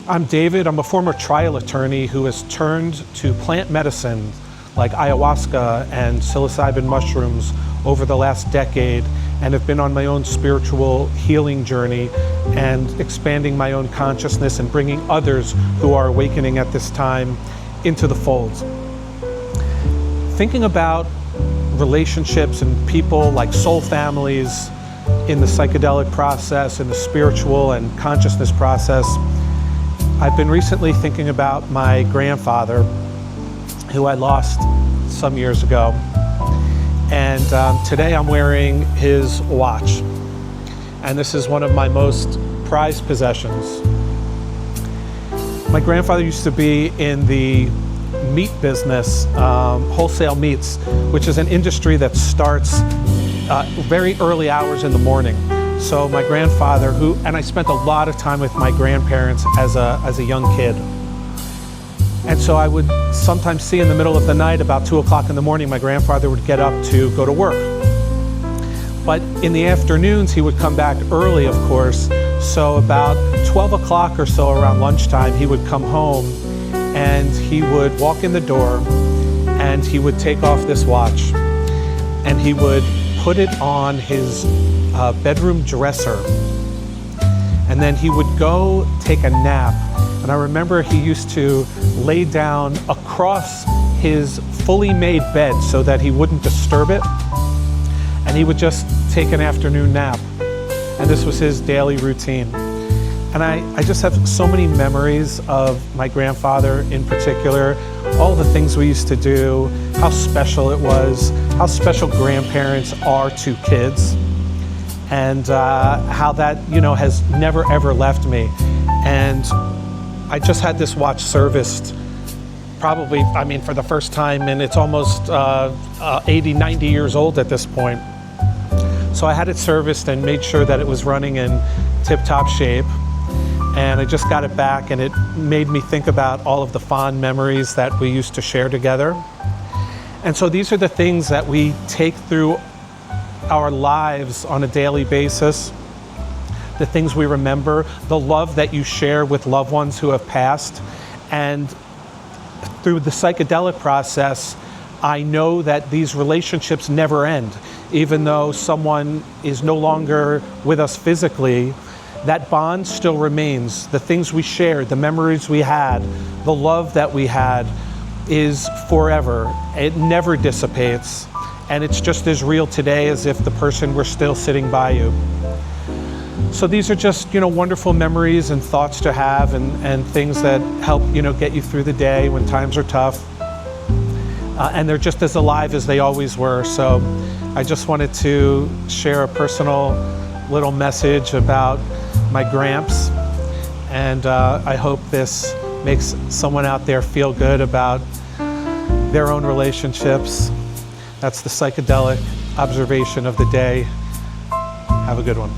I'm David. I'm a former trial attorney who has turned to plant medicine like ayahuasca and psilocybin mushrooms over the last decade, and have been on my own spiritual healing journey and expanding my own consciousness and bringing others who are awakening at this time into the fold. Thinking about relationships and people like soul families in the psychedelic process, in the spiritual and consciousness process, I've been recently thinking about my grandfather, who I lost some years ago. And today I'm wearing his watch. And this is one of my most prized possessions. My grandfather used to be in the meat business, wholesale meats, which is an industry that starts very early hours in the morning. So my grandfather, and I spent a lot of time with my grandparents as a young kid. And so I would sometimes see in the middle of the night, about 2 o'clock in the morning, my grandfather would get up to go to work. But in the afternoons, he would come back early, of course. So about 12 o'clock or so around lunchtime, he would come home and he would walk in the door and he would take off this watch and he would put it on his bedroom dresser, and then he would go take a nap. And I remember he used to lay down across his fully made bed so that he wouldn't disturb it, and he would just take an afternoon nap. And this was his daily routine. And I just have so many memories of my grandfather in particular, all the things we used to do, how special it was, how special grandparents are to kids, and how that, has never ever left me. And I just had this watch serviced probably, for the first time, and it's almost 80, 90 years old at this point. So I had it serviced and made sure that it was running in tip-top shape. And I just got it back, and it made me think about all of the fond memories that we used to share together. And so these are the things that we take through our lives on a daily basis, the things we remember, the love that you share with loved ones who have passed. And through the psychedelic process, I know that these relationships never end. Even though someone is no longer with us physically, that bond still remains. The things we shared, the memories we had, the love that we had is forever. It never dissipates. And it's just as real today as if the person were still sitting by you. So these are just, wonderful memories and thoughts to have, and things that help, get you through the day when times are tough. And they're just as alive as they always were. So I just wanted to share a personal little message about my Gramps, and I hope this makes someone out there feel good about their own relationships. That's the psychedelic observation of the day. Have a good one.